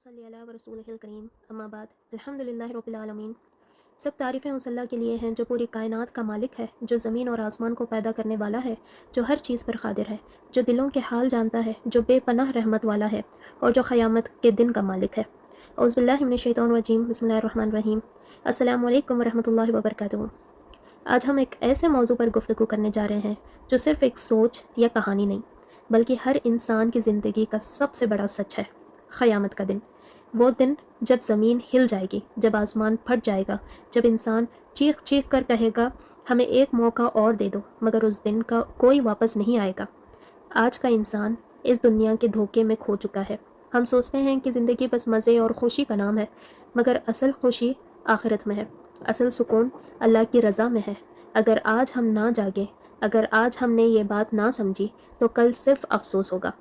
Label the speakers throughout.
Speaker 1: सल्ली अला व रसूलिहिल करीम अम्मा बाद अल्हम्दुलिल्लाहि रब्बिल आलमीन। सब तारीफ़ें उस अल्लाह के लिए हैं जो पूरी कायनात का मालिक है, जो ज़मीन और आसमान को पैदा करने वाला है, जो हर चीज़ पर क़ादिर है, जो दिलों के हाल जानता है, जो बेपनाह रहमत वाला है और जो क़यामत के दिन का मालिक है। औज़ु बिल्लाहि मिनश शैतानिर रजीम, बिस्मिल्लाहिर रहमानिर रहीम। अस्सलामु अलैकुम व रहमतुल्लाहि व बरकातुहू। आज हम एक ऐसे मौजू पर गुफ्तगू करने जा रहे हैं जो सिर्फ़ एक सोच या कहानी नहीं, बल्कि हर इंसान की ज़िंदगी का सबसे बड़ा सच है, क़यामत का दिन। वो दिन जब ज़मीन हिल जाएगी, जब आसमान फट जाएगा, जब इंसान चीख चीख कर कहेगा हमें एक मौका और दे दो, मगर उस दिन का कोई वापस नहीं आएगा। आज का इंसान इस दुनिया के धोखे में खो चुका है। हम सोचते हैं कि ज़िंदगी बस मज़े और खुशी का नाम है, मगर असल खुशी आखिरत में है, असल सुकून अल्लाह की रज़ा में है। अगर आज हम ना जागे, अगर आज हमने ये बात ना समझी, तो कल सिर्फ अफसोस होगा।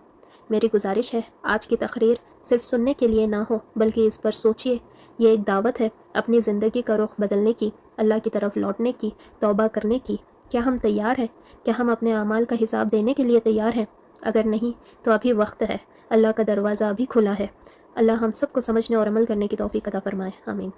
Speaker 1: मेरी गुजारिश है आज की तकरीर सिर्फ सुनने के लिए ना हो, बल्कि इस पर सोचिए। ये एक दावत है अपनी ज़िंदगी का रुख बदलने की, अल्लाह की तरफ लौटने की, तौबा करने की। क्या हम तैयार हैं? क्या हम अपने अमाल का हिसाब देने के लिए तैयार हैं? अगर नहीं तो अभी वक्त है, अल्लाह का दरवाज़ा अभी खुला है। अल्लाह हम सबको समझने और अमल करने की तौफीक अता फरमाए, आमीन।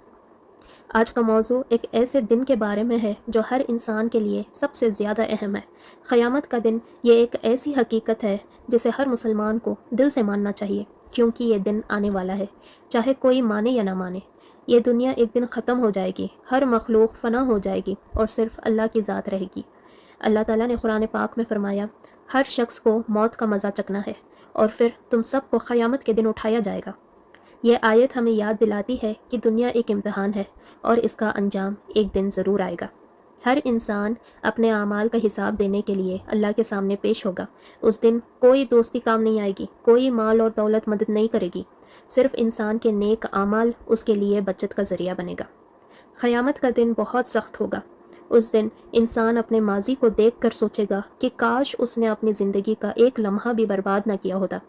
Speaker 1: आज का मौजू एक ऐसे दिन के बारे में है जो हर इंसान के लिए सबसे ज़्यादा अहम है। क़यामत का दिन ये एक ऐसी हकीकत है जिसे हर मुसलमान को दिल से मानना चाहिए, क्योंकि ये दिन आने वाला है, चाहे कोई माने या ना माने। ये दुनिया एक दिन ख़त्म हो जाएगी, हर मखलूक फ़ना हो जाएगी और सिर्फ अल्लाह की ज़ात रहेगी। अल्लाह ताला ने कुरान पाक में फ़रमाया, हर शख्स को मौत का मज़ा चखना है और फिर तुम सबको क़यामत के दिन उठाया जाएगा। ये आयत हमें याद दिलाती है कि दुनिया एक इम्तिहान है और इसका अंजाम एक दिन ज़रूर आएगा। हर इंसान अपने आमाल का हिसाब देने के लिए अल्लाह के सामने पेश होगा। उस दिन कोई दोस्ती काम नहीं आएगी, कोई माल और दौलत मदद नहीं करेगी, सिर्फ इंसान के नेक आमाल उसके लिए बचत का ज़रिया बनेगा। क़यामत का दिन बहुत सख्त होगा। उस दिन इंसान अपने माजी को देख कर सोचेगा कि काश उसने अपनी ज़िंदगी का एक लम्हा भी बर्बाद ना किया होता।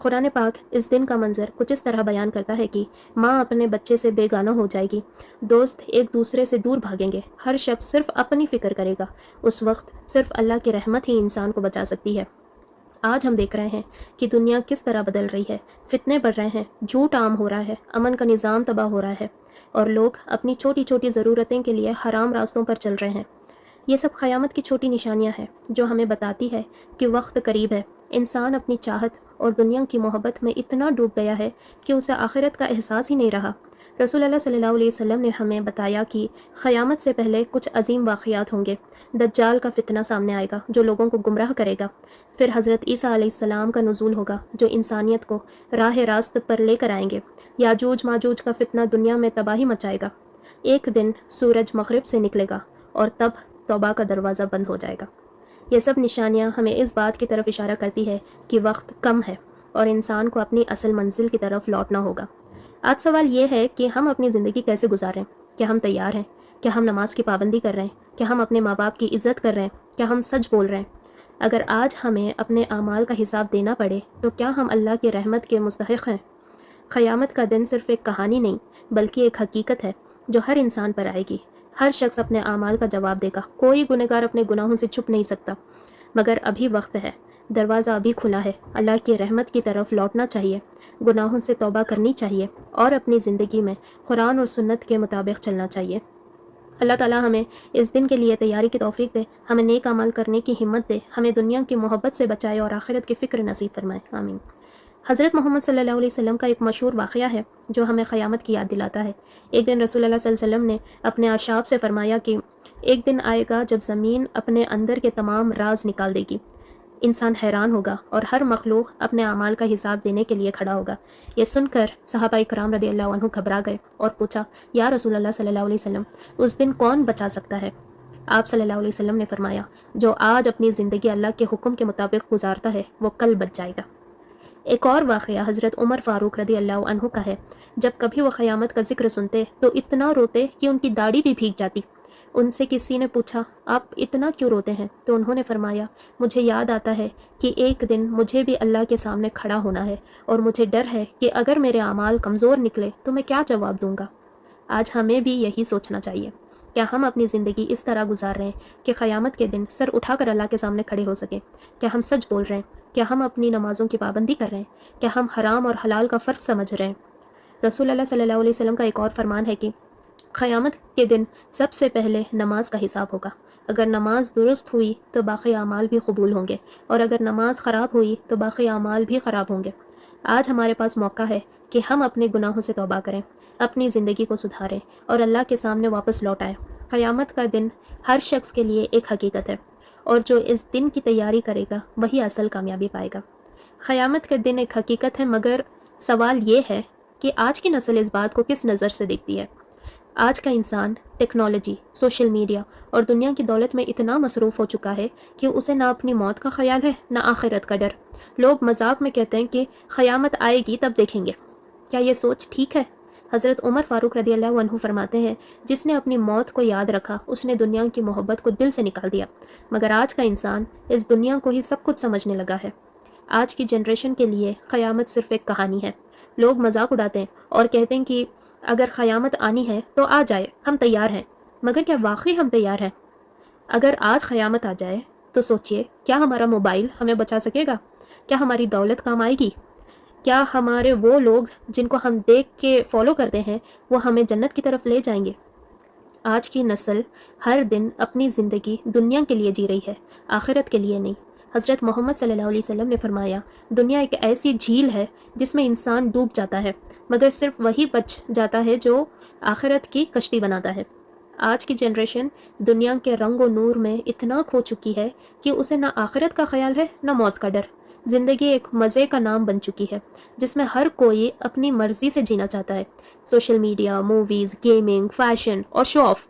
Speaker 1: कुरान पाक इस दिन का मंजर कुछ इस तरह बयान करता है कि माँ अपने बच्चे से बेगाना हो जाएगी, दोस्त एक दूसरे से दूर भागेंगे, हर शख्स सिर्फ अपनी फ़िक्र करेगा। उस वक्त सिर्फ अल्लाह की रहमत ही इंसान को बचा सकती है। आज हम देख रहे हैं कि दुनिया किस तरह बदल रही है, फितने बढ़ रहे हैं, झूठ आम हो रहा है, अमन का निज़ाम तबाह हो रहा है और लोग अपनी छोटी छोटी ज़रूरतें के लिए हराम रास्तों पर चल रहे हैं। ये सब क़यामत की छोटी निशानियां हैं जो हमें बताती है कि वक्त करीब है। इंसान अपनी चाहत और दुनिया की मोहब्बत में इतना डूब गया है कि उसे आखिरत का एहसास ही नहीं रहा। रसूल अल्लाह सल्लल्लाहु अलैहि वसल्लम ने हमें बताया कि क़यामत से पहले कुछ अजीम वाक़यात होंगे। दज्जाल का फितना सामने आएगा जो लोगों को गुमराह करेगा। फिर हज़रत ईसा अलैहिस्सलाम का नुज़ूल होगा जो इंसानियत को राह रास्त पर लेकर आएंगे। याजूज माजूज का फितना दुनिया में तबाही मचाएगा। एक दिन सूरज मग़रिब से निकलेगा और तब तौबा का दरवाज़ा बंद हो जाएगा। ये सब निशानियाँ हमें इस बात की तरफ इशारा करती है कि वक्त कम है और इंसान को अपनी असल मंजिल की तरफ लौटना होगा। आज सवाल ये है कि हम अपनी ज़िंदगी कैसे गुजारें? क्या हम तैयार हैं? क्या हम नमाज की पाबंदी कर रहे हैं? क्या हम अपने माँ बाप की इज़्ज़त कर रहे हैं? क्या हम सच बोल रहे हैं? अगर आज हमें अपने आमाल का हिसाब देना पड़े तो क्या हम अल्लाह की रहमत के मुस्तहिक़ हैं? क़यामत का दिन सिर्फ़ एक कहानी नहीं, बल्कि एक हकीकत है जो हर इंसान पर आएगी। हर शख्स अपने आमाल का जवाब देगा। कोई गुनहगार अपने गुनाहों से छुप नहीं सकता। मगर अभी वक्त है, दरवाज़ा अभी खुला है। अल्लाह की रहमत की तरफ लौटना चाहिए, गुनाहों से तौबा करनी चाहिए और अपनी ज़िंदगी में कुरान और सुन्नत के मुताबिक चलना चाहिए। अल्लाह ताला हमें इस दिन के लिए तैयारी की तौफीक दे, हमें नेक अमल करने की हिम्मत दे, हमें दुनिया की मोहब्बत से बचाए और आखिरत की फ़िक्र नसीब फरमाए, आमीन। हज़रत मोहम्मद सल्लल्लाहु अलैहि वसल्लम का एक मशहूर वाक़या है जो हमें क़यामत की याद दिलाता है। एक दिन रसूल अल्लाह सल्लल्लाहु अलैहि वसल्लम ने अपने अशाब से फ़रमाया कि एक दिन आएगा जब ज़मीन अपने अंदर के तमाम राज निकाल देगी। इंसान हैरान होगा और हर मखलूक अपने अमाल का हिसाब देने के लिए खड़ा होगा। ये सुनकर सहाबा इकराम रज़ियल्लाहु अन्हु घबरा गए और पूछा, या रसूल अल्लाह सल्लल्लाहु अलैहि वसल्लम, उस दिन कौन बचा सकता है? आप सल्लल्लाहु अलैहि वसल्लम ने फ़रमाया, जो आज अपनी ज़िंदगी अल्लाह के हुक्म के मुताबिक गुजारता है वो कल बच जाएगा। एक और वाक़या हज़रत उमर फ़ारूक रज़ियल्लाहु अन्हु का है। जब कभी वो क़यामत का ज़िक्र सुनते तो इतना रोते कि उनकी दाढ़ी भी भीग जाती। उनसे किसी ने पूछा, आप इतना क्यों रोते हैं? तो उन्होंने फ़रमाया, मुझे याद आता है कि एक दिन मुझे भी अल्लाह के सामने खड़ा होना है और मुझे डर है कि अगर मेरे अमाल कमज़ोर निकले तो मैं क्या जवाब दूँगा। आज हमें भी यही सोचना चाहिए। क्या हम अपनी ज़िंदगी इस तरह गुजार रहे हैं कि क़यामत के दिन सर उठाकर अल्लाह के सामने खड़े हो सकें? क्या हम सच बोल रहे हैं? क्या हम अपनी नमाज़ों की पाबंदी कर रहे हैं? क्या हम हराम और हलाल का फ़र्क समझ रहे हैं? رسول اللہ صلی اللہ علیہ وسلم کا ایک اور فرمان ہے کہ قیامت کے دن سب سے پہلے نماز کا حساب ہوگا۔ اگر نماز درست ہوئی تو باقی اعمال بھی قبول ہوں گے، اور اگر نماز خراب ہوئی تو باقی اعمال بھی خراب ہوں گے۔ آج ہمارے پاس موقع ہے کہ ہم اپنے گناہوں سے توبہ کریں، اپنی زندگی کو سدھاریں اور اللہ کے سامنے واپس لوٹ آئیں۔ قیامت کا دن ہر شخص کے لیے ایک حقیقت ہے، اور جو اس دن کی تیاری کرے گا وہی اصل کامیابی پائے گا۔ قیامت کا دن ایک حقیقت ہے، مگر سوال یہ ہے کہ آج کی نسل اس بات کو کس نظر سے دیکھتی ہے۔ آج کا انسان ٹیکنالوجی، سوشل میڈیا اور دنیا کی دولت میں اتنا مصروف ہو چکا ہے کہ اسے نہ اپنی موت کا خیال ہے نہ آخرت کا ڈر۔ لوگ مذاق میں کہتے ہیں کہ قیامت آئے گی تب دیکھیں گے۔ کیا یہ سوچ ٹھیک ہے؟ حضرت عمر فاروق رضی اللہ عنہ فرماتے ہیں، جس نے اپنی موت کو یاد رکھا اس نے دنیا کی محبت کو دل سے نکال دیا۔ مگر آج کا انسان اس دنیا کو ہی سب کچھ سمجھنے لگا ہے۔ آج کی جنریشن کے لیے قیامت صرف ایک کہانی ہے۔ لوگ مذاق اڑاتے ہیں اور کہتے ہیں کہ اگر قیامت آنی ہے تو آ جائے، ہم تیار ہیں۔ مگر کیا واقعی ہم تیار ہیں؟ اگر آج قیامت آ جائے تو سوچئے، کیا ہمارا موبائل ہمیں بچا سکے گا؟ کیا ہماری دولت کام آئے گی؟ کیا ہمارے وہ لوگ جن کو ہم دیکھ کے فالو کرتے ہیں وہ ہمیں جنت کی طرف لے جائیں گے؟ آج کی نسل ہر دن اپنی زندگی دنیا کے لیے جی رہی ہے، آخرت کے لیے نہیں۔ حضرت محمد صلی اللہ علیہ وسلم نے فرمایا، دنیا ایک ایسی جھیل ہے جس میں انسان ڈوب جاتا ہے، مگر صرف وہی بچ جاتا ہے جو آخرت کی کشتی بناتا ہے۔ آج کی جنریشن دنیا کے رنگ و نور میں اتنا کھو چکی ہے کہ اسے نہ آخرت کا خیال ہے نہ موت کا ڈر۔ زندگی ایک مزے کا نام بن چکی ہے جس میں ہر کوئی اپنی مرضی سے جینا چاہتا ہے۔ Social media, movies, gaming, fashion اور شو آف،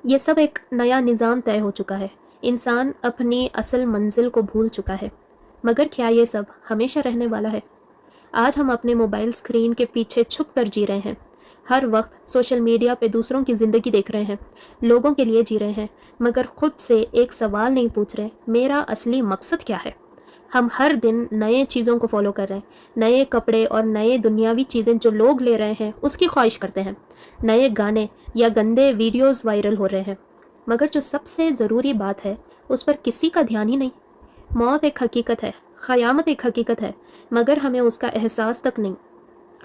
Speaker 1: یہ سب ایک نیا نظام طے ہو چکا ہے۔ انسان اپنی اصل منزل کو بھول چکا ہے۔ مگر کیا یہ سب ہمیشہ رہنے والا ہے؟ آج ہم اپنے موبائل اسکرین کے پیچھے چھپ کر جی رہے ہیں، ہر وقت سوشل میڈیا پہ دوسروں کی زندگی دیکھ رہے ہیں، لوگوں کے لیے جی رہے ہیں، مگر خود سے ایک سوال نہیں پوچھ رہے، میرا اصلی مقصد کیا ہے؟ ہم ہر دن نئے چیزوں کو فالو کر رہے ہیں، نئے کپڑے اور نئے دنیاوی چیزیں جو لوگ لے رہے ہیں اس کی خواہش کرتے ہیں، نئے گانے یا گندے ویڈیوز وائرل ہو رہے ہیں، مگر جو سب سے ضروری بات ہے اس پر کسی کا دھیان ہی نہیں۔ موت ایک حقیقت ہے، قیامت ایک حقیقت ہے، مگر ہمیں اس کا احساس تک نہیں۔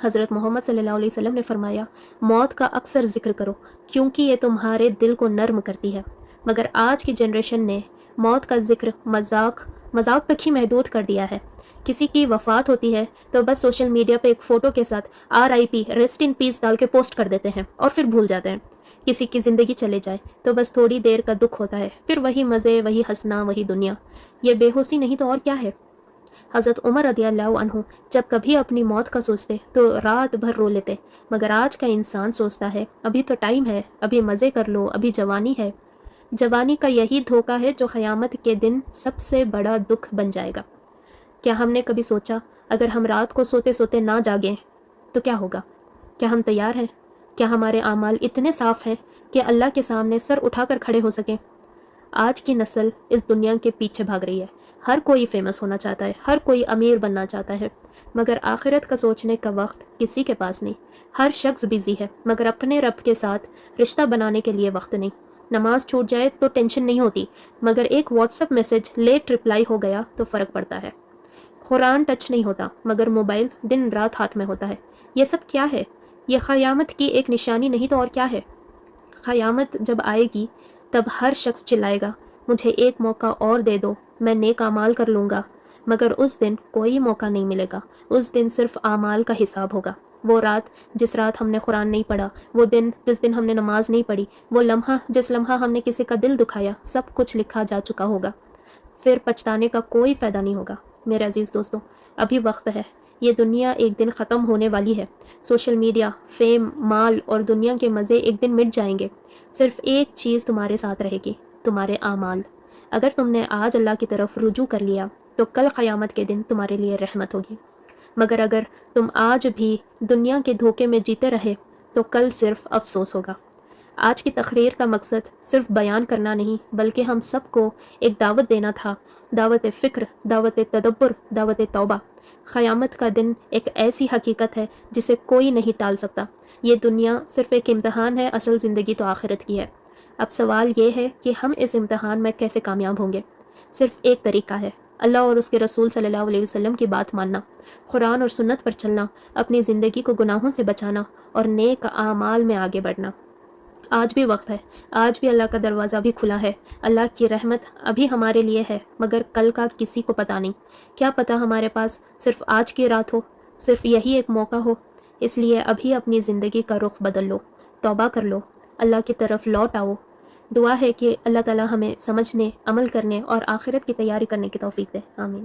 Speaker 1: حضرت محمد صلی اللہ علیہ وسلم نے فرمایا، موت کا اکثر ذکر کرو کیونکہ یہ تمہارے دل کو نرم کرتی ہے۔ مگر آج کی جنریشن نے موت کا ذکر مذاق تک ہی محدود کر دیا ہے۔ کسی کی وفات ہوتی ہے تو بس سوشل میڈیا پہ ایک فوٹو کے ساتھ RIP ریسٹ ان پیس ڈال کے پوسٹ کر دیتے ہیں اور پھر بھول جاتے ہیں۔ کسی کی زندگی چلے جائے تو بس تھوڑی دیر کا دکھ ہوتا ہے، پھر وہی مزے، وہی ہنسنا، وہی دنیا۔ یہ بے ہوشی نہیں تو اور کیا ہے؟ حضرت عمر رضی اللہ عنہ جب کبھی اپنی موت کا سوچتے تو رات بھر رو لیتے، مگر آج کا انسان سوچتا ہے ابھی تو ٹائم ہے، ابھی مزے کر لو، ابھی جوانی ہے۔ جوانی کا یہی دھوکہ ہے جو قیامت کے دن سب سے بڑا دکھ بن جائے گا۔ کیا ہم نے کبھی سوچا اگر ہم رات کو سوتے سوتے نہ جاگیں تو کیا ہوگا؟ کیا ہم تیار ہیں؟ کیا ہمارے اعمال اتنے صاف ہیں کہ اللہ کے سامنے سر اٹھا کر کھڑے ہو سکیں؟ آج کی نسل اس دنیا کے پیچھے بھاگ رہی ہے، ہر کوئی فیمس ہونا چاہتا ہے، ہر کوئی امیر بننا چاہتا ہے، مگر آخرت کا سوچنے کا وقت کسی کے پاس نہیں۔ ہر شخص بزی ہے، مگر اپنے رب کے ساتھ رشتہ بنانے کے لیے وقت نہیں۔ نماز چھوٹ جائے تو ٹینشن نہیں ہوتی، مگر ایک WhatsApp message late reply ہو گیا تو فرق پڑتا ہے۔ قرآن ٹچ نہیں ہوتا، مگر موبائل دن رات ہاتھ میں ہوتا ہے۔ یہ سب کیا ہے؟ یہ قیامت کی ایک نشانی نہیں تو اور کیا ہے؟ قیامت جب آئے گی تب ہر شخص چلائے گا، مجھے ایک موقع اور دے دو، میں نیک اعمال کر لوں گا۔ مگر اس دن کوئی موقع نہیں ملے گا، اس دن صرف اعمال کا حساب ہوگا۔ وہ رات جس رات ہم نے قرآن نہیں پڑھا، وہ دن جس دن ہم نے نماز نہیں پڑھی، وہ لمحہ جس لمحہ ہم نے کسی کا دل دکھایا، سب کچھ لکھا جا چکا ہوگا۔ پھر پچھتانے کا کوئی فائدہ نہیں ہوگا۔ میرے عزیز دوستو، ابھی وقت ہے، یہ دنیا ایک دن ختم ہونے والی ہے۔ سوشل میڈیا، فیم، مال اور دنیا کے مزے ایک دن مٹ جائیں گے۔ صرف ایک چیز تمہارے ساتھ رہے گی، تمہارے اعمال۔ اگر تم نے آج اللہ کی طرف رجوع کر لیا تو کل قیامت کے دن تمہارے لیے رحمت ہوگی، مگر اگر تم آج بھی دنیا کے دھوکے میں جیتے رہے تو کل صرف افسوس ہوگا۔ آج کی تقریر کا مقصد صرف بیان کرنا نہیں، بلکہ ہم سب کو ایک دعوت دینا تھا، دعوت فکر، دعوت تدبر، دعوت توبہ۔ قیامت کا دن ایک ایسی حقیقت ہے جسے کوئی نہیں ٹال سکتا۔ یہ دنیا صرف ایک امتحان ہے، اصل زندگی تو آخرت کی ہے۔ اب سوال یہ ہے کہ ہم اس امتحان میں کیسے کامیاب ہوں گے؟ صرف ایک طریقہ ہے، اللہ اور اس کے رسول صلی اللہ علیہ وسلم کی بات ماننا، قرآن اور سنت پر چلنا، اپنی زندگی کو گناہوں سے بچانا اور نیک اعمال میں آگے بڑھنا۔ آج بھی وقت ہے، آج بھی اللہ کا دروازہ بھی کھلا ہے، اللہ کی رحمت ابھی ہمارے لیے ہے، مگر کل کا کسی کو پتہ نہیں۔ کیا پتہ ہمارے پاس صرف آج کی رات ہو، صرف یہی ایک موقع ہو۔ اس لیے ابھی اپنی زندگی کا رخ بدل لو، توبہ کر لو، اللہ کی طرف لوٹ آؤ۔ دعا ہے کہ اللہ تعالی ہمیں سمجھنے، عمل کرنے اور آخرت کی تیاری کرنے کی توفیق دے۔ آمین۔